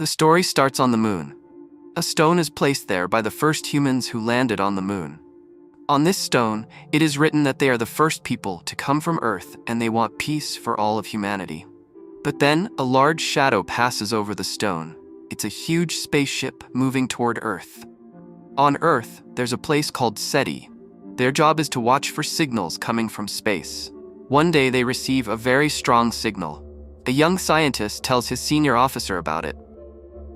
The story starts on the moon. A stone is placed there by the first humans who landed on the moon. On this stone, it is written that they are the first people to come from Earth and they want peace for all of humanity. But then, a large shadow passes over the stone. It's a huge spaceship moving toward Earth. On Earth, there's a place called SETI. Their job is to watch for signals coming from space. One day they receive a very strong signal. A young scientist tells his senior officer about it.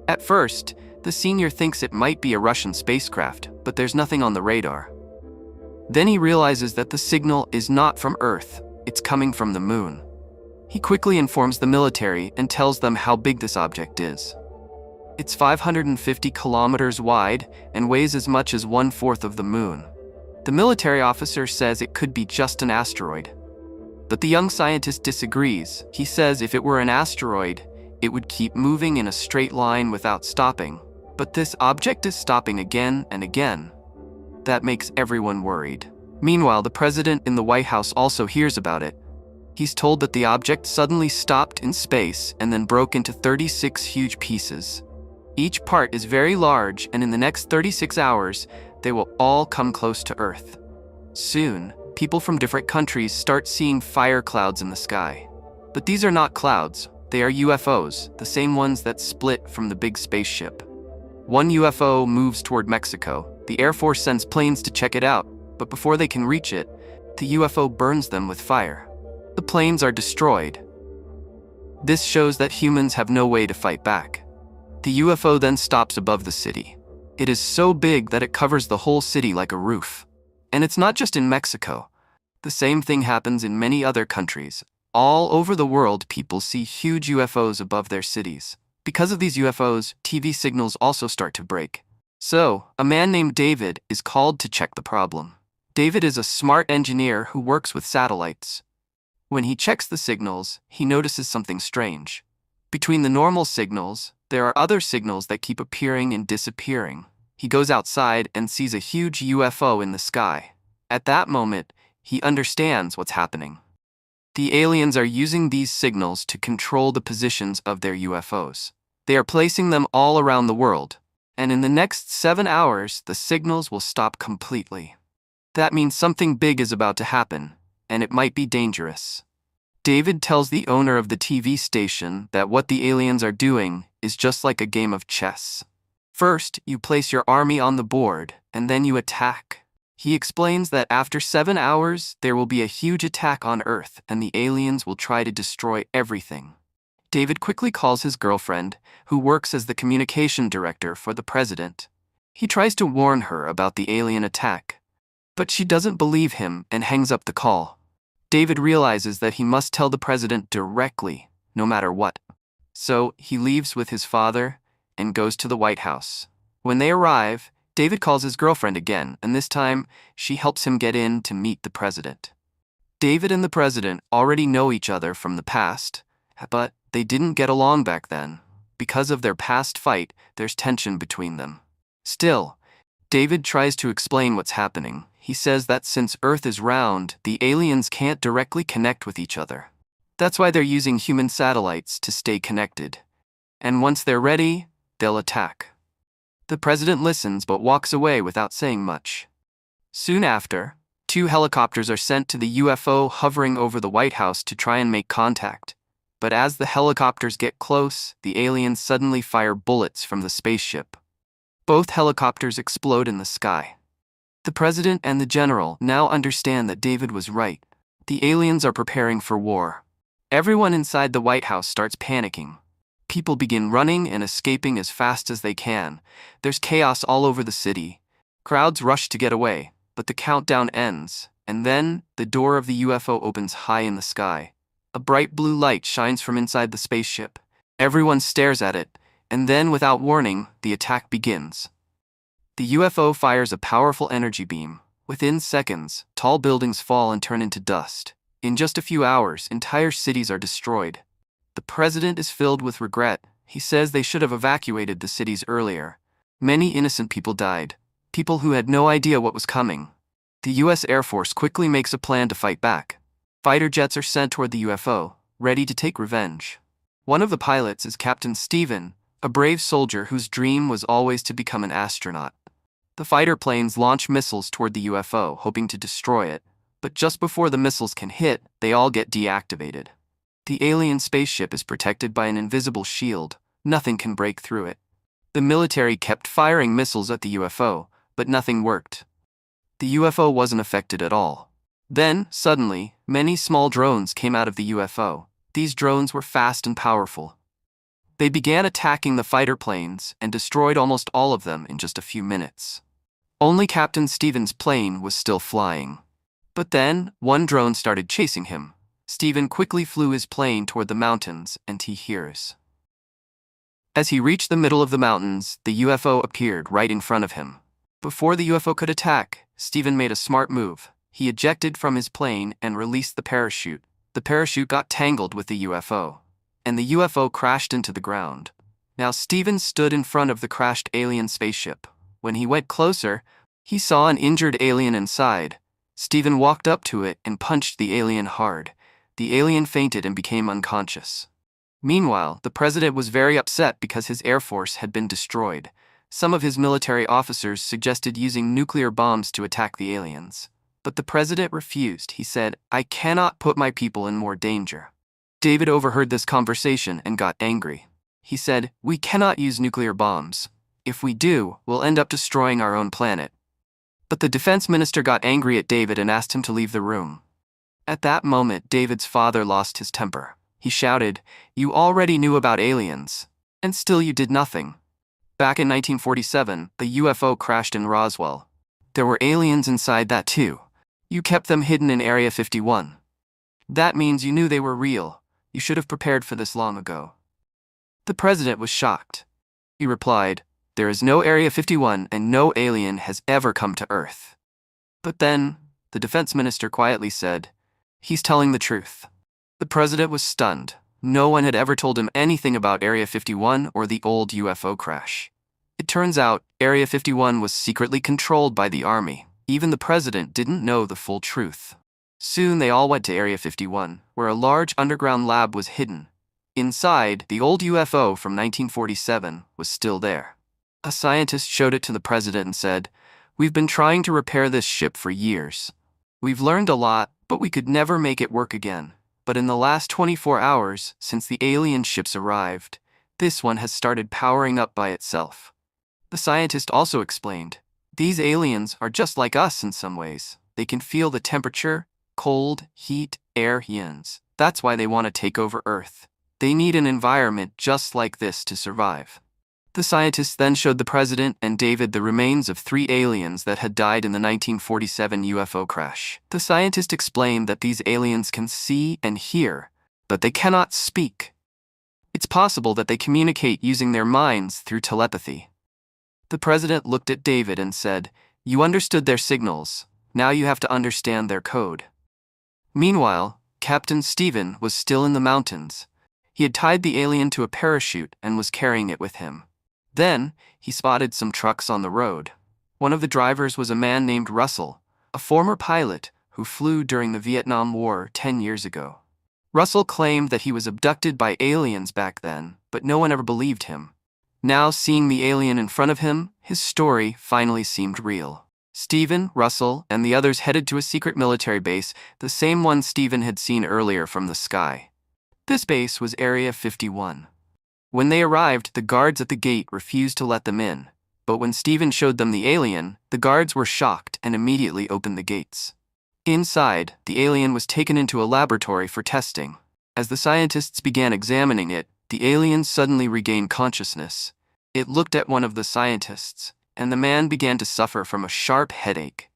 At first, the senior thinks it might be a Russian spacecraft, but there's nothing on the radar. Then he realizes that the signal is not from Earth, it's coming from the moon. He quickly informs the military and tells them how big this object is. It's 550 kilometers wide and weighs as much as 1/4 of the moon. The military officer says it could be just an asteroid. But the young scientist disagrees. He says if it were an asteroid, it would keep moving in a straight line without stopping. But this object is stopping again and again. That makes everyone worried. Meanwhile, the president in the White House also hears about it. He's told that the object suddenly stopped in space and then broke into 36 huge pieces. Each part is very large, and in the next 36 hours, they will all come close to Earth. Soon, people from different countries start seeing fire clouds in the sky. But these are not clouds, they are UFOs, the same ones that split from the big spaceship. One UFO moves toward Mexico. The Air Force sends planes to check it out, but before they can reach it, the UFO burns them with fire. The planes are destroyed. This shows that humans have no way to fight back. The UFO then stops above the city. It is so big that it covers the whole city like a roof. And it's not just in Mexico. The same thing happens in many other countries. All over the world, people see huge UFOs above their cities. Because of these UFOs, TV signals also start to break. So, a man named David is called to check the problem. David is a smart engineer who works with satellites. When he checks the signals, he notices something strange. Between the normal signals, there are other signals that keep appearing and disappearing. He goes outside and sees a huge UFO in the sky. At that moment, he understands what's happening. The aliens are using these signals to control the positions of their UFOs. They are placing them all around the world, and in the next 7 hours, the signals will stop completely. That means something big is about to happen, and it might be dangerous. David tells the owner of the TV station that what the aliens are doing is just like a game of chess. First, you place your army on the board, and then you attack. He explains that after 7 hours, there will be a huge attack on Earth, and the aliens will try to destroy everything. David quickly calls his girlfriend, who works as the communication director for the president. He tries to warn her about the alien attack, but she doesn't believe him and hangs up the call. David realizes that he must tell the president directly, no matter what. So he leaves with his father and goes to the White House. When they arrive, David calls his girlfriend again, and this time, she helps him get in to meet the president. David and the president already know each other from the past, but they didn't get along back then. Because of their past fight, there's tension between them. Still, David tries to explain what's happening. He says that since Earth is round, the aliens can't directly connect with each other. That's why they're using human satellites to stay connected. And once they're ready, they'll attack. The president listens but walks away without saying much. Soon after, 2 helicopters are sent to the UFO hovering over the White House to try and make contact. But as the helicopters get close, the aliens suddenly fire bullets from the spaceship. Both helicopters explode in the sky. The president and the general now understand that David was right. The aliens are preparing for war. Everyone inside the White House starts panicking. People begin running and escaping as fast as they can. There's chaos all over the city. Crowds rush to get away, but the countdown ends, and then the door of the UFO opens high in the sky. A bright blue light shines from inside the spaceship. Everyone stares at it, and then, without warning, the attack begins. The UFO fires a powerful energy beam. Within seconds, tall buildings fall and turn into dust. In just a few hours, entire cities are destroyed. The president is filled with regret. He says they should have evacuated the cities earlier. Many innocent people died, people who had no idea what was coming. The U.S. Air Force quickly makes a plan to fight back. Fighter jets are sent toward the UFO, ready to take revenge. One of the pilots is Captain Steven, a brave soldier whose dream was always to become an astronaut. The fighter planes launch missiles toward the UFO, hoping to destroy it, but just before the missiles can hit, they all get deactivated. The alien spaceship is protected by an invisible shield. Nothing can break through it. The military kept firing missiles at the UFO, but nothing worked. The UFO wasn't affected at all. Then, suddenly, many small drones came out of the UFO. These drones were fast and powerful. They began attacking the fighter planes and destroyed almost all of them in just a few minutes. Only Captain Stephen's plane was still flying. But then, one drone started chasing him. Stephen quickly flew his plane toward the mountains, and he hears. As he reached the middle of the mountains, the UFO appeared right in front of him. Before the UFO could attack, Stephen made a smart move. He ejected from his plane and released the parachute. The parachute got tangled with the UFO, and the UFO crashed into the ground. Now Stephen stood in front of the crashed alien spaceship. When he went closer, he saw an injured alien inside. Stephen walked up to it and punched the alien hard. The alien fainted and became unconscious. Meanwhile, the president was very upset because his air force had been destroyed. Some of his military officers suggested using nuclear bombs to attack the aliens. But the president refused. He said, "I cannot put my people in more danger." David overheard this conversation and got angry. He said, "We cannot use nuclear bombs. If we do, we'll end up destroying our own planet." But the defense minister got angry at David and asked him to leave the room. At that moment, David's father lost his temper. He shouted, "You already knew about aliens, and still you did nothing." Back in 1947, the UFO crashed in Roswell. There were aliens inside that too. You kept them hidden in Area 51. That means you knew they were real. You should have prepared for this long ago. The president was shocked. He replied, "There is no Area 51 and no alien has ever come to Earth." But then, the defense minister quietly said, "He's telling the truth." The president was stunned. No one had ever told him anything about Area 51 or the old UFO crash. It turns out, Area 51 was secretly controlled by the army. Even the president didn't know the full truth. Soon they all went to Area 51, where a large underground lab was hidden. Inside, the old UFO from 1947 was still there. A scientist showed it to the president and said, "We've been trying to repair this ship for years. We've learned a lot, but we could never make it work again. But in the last 24 hours, since the alien ships arrived, this one has started powering up by itself." The scientist also explained, "These aliens are just like us in some ways. They can feel the temperature, cold, heat, air, yins. That's why they want to take over Earth. They need an environment just like this to survive." The scientist then showed the president and David the remains of 3 aliens that had died in the 1947 UFO crash. The scientist explained that these aliens can see and hear, but they cannot speak. It's possible that they communicate using their minds through telepathy. The president looked at David and said, "You understood their signals. Now you have to understand their code." Meanwhile, Captain Stephen was still in the mountains. He had tied the alien to a parachute and was carrying it with him. Then, he spotted some trucks on the road. One of the drivers was a man named Russell, a former pilot who flew during the Vietnam War 10 years ago. Russell claimed that he was abducted by aliens back then, but no one ever believed him. Now, seeing the alien in front of him, his story finally seemed real. Stephen, Russell, and the others headed to a secret military base, the same one Stephen had seen earlier from the sky. This base was Area 51. When they arrived, the guards at the gate refused to let them in, but when Stephen showed them the alien, the guards were shocked and immediately opened the gates. Inside, the alien was taken into a laboratory for testing. As the scientists began examining it, the alien suddenly regained consciousness. It looked at one of the scientists, and the man began to suffer from a sharp headache.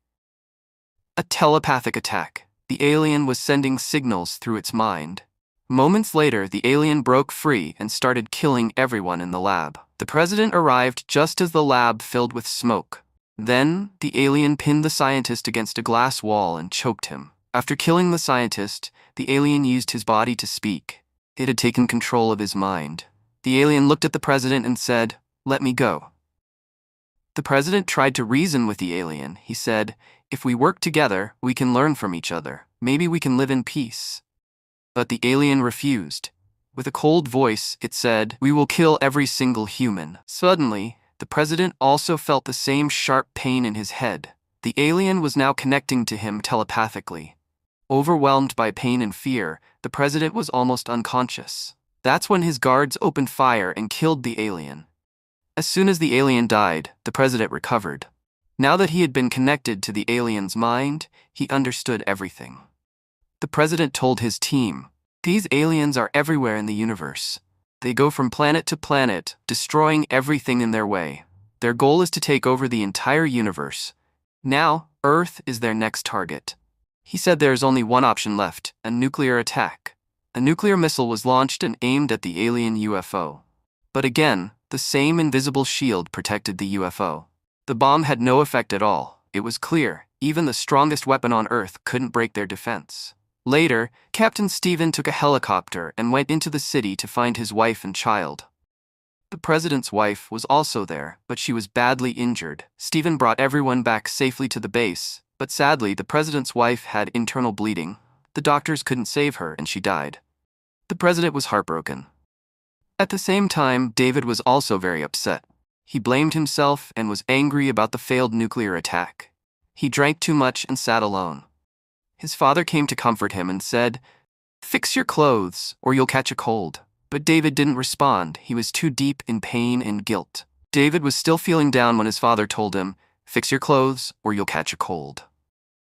A telepathic attack. The alien was sending signals through its mind. Moments later, the alien broke free and started killing everyone in the lab. The president arrived just as the lab filled with smoke. Then, the alien pinned the scientist against a glass wall and choked him. After killing the scientist, the alien used his body to speak. It had taken control of his mind. The alien looked at the president and said, "Let me go." The president tried to reason with the alien. He said, "If we work together, we can learn from each other. Maybe we can live in peace." But the alien refused. With a cold voice, it said, "We will kill every single human." Suddenly, the president also felt the same sharp pain in his head. The alien was now connecting to him telepathically. Overwhelmed by pain and fear, the president was almost unconscious. That's when his guards opened fire and killed the alien. As soon as the alien died, the president recovered. Now that he had been connected to the alien's mind, he understood everything. The president told his team, "These aliens are everywhere in the universe. They go from planet to planet, destroying everything in their way. Their goal is to take over the entire universe. Now, Earth is their next target." He said there is only one option left: a nuclear attack. A nuclear missile was launched and aimed at the alien UFO. But again, the same invisible shield protected the UFO. The bomb had no effect at all. It was clear, even the strongest weapon on Earth couldn't break their defense. Later, Captain Stephen took a helicopter and went into the city to find his wife and child. The president's wife was also there, but she was badly injured. Stephen brought everyone back safely to the base, but sadly the president's wife had internal bleeding. The doctors couldn't save her and she died. The president was heartbroken. At the same time, David was also very upset. He blamed himself and was angry about the failed nuclear attack. He drank too much and sat alone. His father came to comfort him and said, "Fix your clothes or you'll catch a cold." But David didn't respond. He was too deep in pain and guilt. David was still feeling down when his father told him, "Fix your clothes or you'll catch a cold."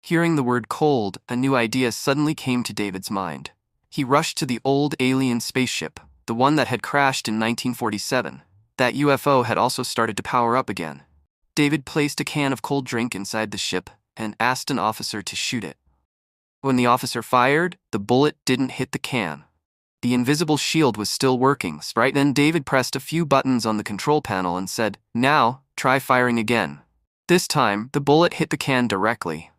Hearing the word cold, a new idea suddenly came to David's mind. He rushed to the old alien spaceship, the one that had crashed in 1947. That UFO had also started to power up again. David placed a can of cold drink inside the ship and asked an officer to shoot it. When the officer fired, the bullet didn't hit the can. The invisible shield was still working. Right then, David pressed a few buttons on the control panel and said, "Now, try firing again." This time, the bullet hit the can directly.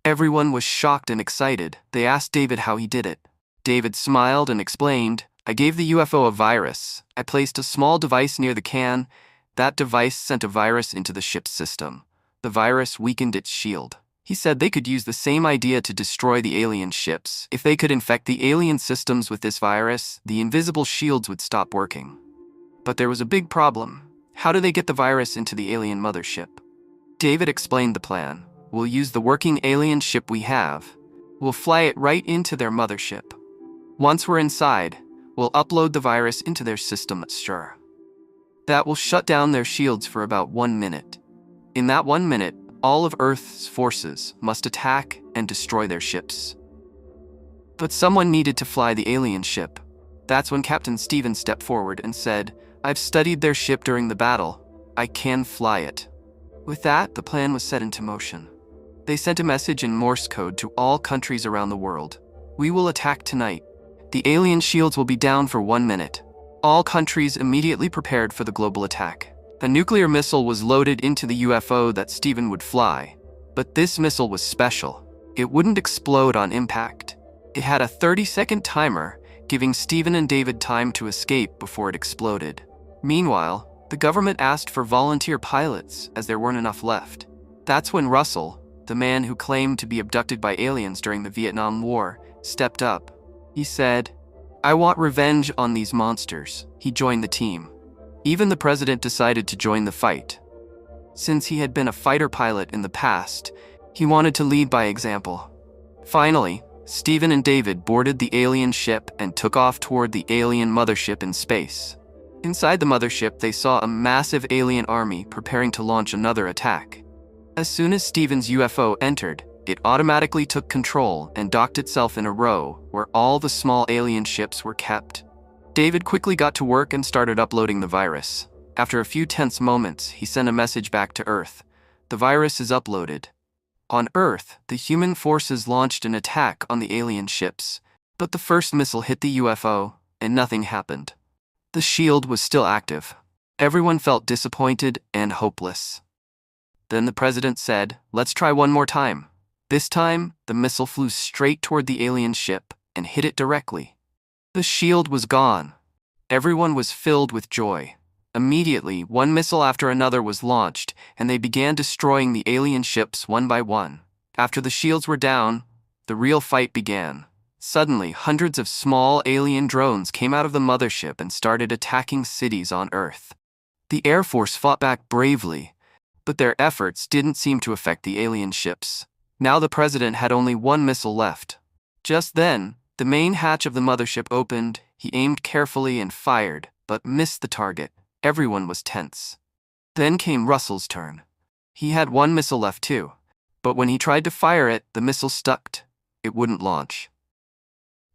Everyone was shocked and excited. They asked David how he did it. David smiled and explained, "I gave the UFO a virus. I placed a small device near the can. That device sent a virus into the ship's system. The virus weakened its shield." He said they could use the same idea to destroy the alien ships. If they could infect the alien systems with this virus, the invisible shields would stop working. But there was a big problem. How do they get the virus into the alien mothership? David explained the plan. "We'll use the working alien ship we have. We'll fly it right into their mothership. Once we're inside, we'll upload the virus into their system. Sure. That will shut down their shields for about 1 minute. In that 1 minute, all of Earth's forces must attack and destroy their ships." But someone needed to fly the alien ship. That's when Captain Stephen stepped forward and said, "I've studied their ship during the battle. I can fly it." With that, the plan was set into motion. They sent a message in Morse code to all countries around the world. "We will attack tonight. The alien shields will be down for 1 minute." All countries immediately prepared for the global attack. A nuclear missile was loaded into the UFO that Stephen would fly. But this missile was special. It wouldn't explode on impact. It had a 30-second timer, giving Stephen and David time to escape before it exploded. Meanwhile, the government asked for volunteer pilots as there weren't enough left. That's when Russell, the man who claimed to be abducted by aliens during the Vietnam War, stepped up. He said, "I want revenge on these monsters." He joined the team. Even the president decided to join the fight. Since he had been a fighter pilot in the past, he wanted to lead by example. Finally, Stephen and David boarded the alien ship and took off toward the alien mothership in space. Inside the mothership, they saw a massive alien army preparing to launch another attack. As soon as Stephen's UFO entered, it automatically took control and docked itself in a row where all the small alien ships were kept. David quickly got to work and started uploading the virus. After a few tense moments, he sent a message back to Earth. "The virus is uploaded." On Earth, the human forces launched an attack on the alien ships, but the first missile hit the UFO, and nothing happened. The shield was still active. Everyone felt disappointed and hopeless. Then the president said, "Let's try one more time." This time, the missile flew straight toward the alien ship and hit it directly. The shield was gone. Everyone was filled with joy. Immediately, one missile after another was launched, and they began destroying the alien ships one by one. After the shields were down, the real fight began. Suddenly, hundreds of small alien drones came out of the mothership and started attacking cities on Earth. The Air Force fought back bravely, but their efforts didn't seem to affect the alien ships. Now the president had only one missile left. Just then, the main hatch of the mothership opened. He aimed carefully and fired, but missed the target. Everyone was tense. Then came Russell's turn. He had one missile left too, but when he tried to fire it, the missile stuck. It wouldn't launch.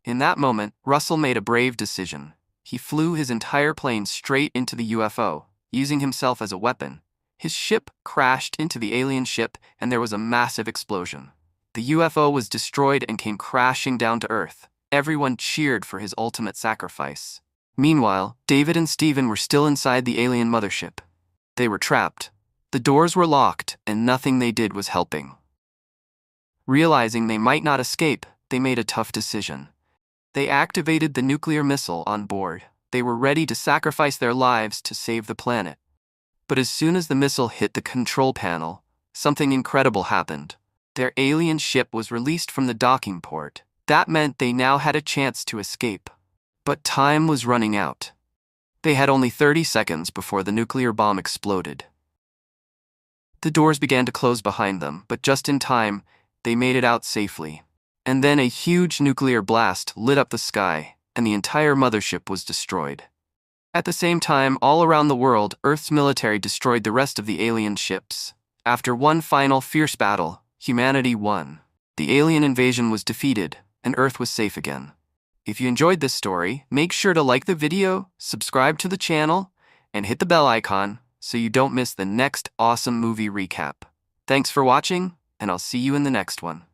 In that moment, Russell made a brave decision. He flew his entire plane straight into the UFO, using himself as a weapon. His ship crashed into the alien ship, and there was a massive explosion. The UFO was destroyed and came crashing down to Earth. Everyone cheered for his ultimate sacrifice. Meanwhile, David and Stephen were still inside the alien mothership. They were trapped. The doors were locked, and nothing they did was helping. Realizing they might not escape, they made a tough decision. They activated the nuclear missile on board. They were ready to sacrifice their lives to save the planet. But as soon as the missile hit the control panel, something incredible happened. Their alien ship was released from the docking port. That meant they now had a chance to escape. But time was running out. They had only 30 seconds before the nuclear bomb exploded. The doors began to close behind them, but just in time, they made it out safely. And then a huge nuclear blast lit up the sky, and the entire mothership was destroyed. At the same time, all around the world, Earth's military destroyed the rest of the alien ships. After one final fierce battle, humanity won. The alien invasion was defeated, and Earth was safe again. If you enjoyed this story, make sure to like the video, subscribe to the channel, and hit the bell icon so you don't miss the next awesome movie recap. Thanks for watching, and I'll see you in the next one.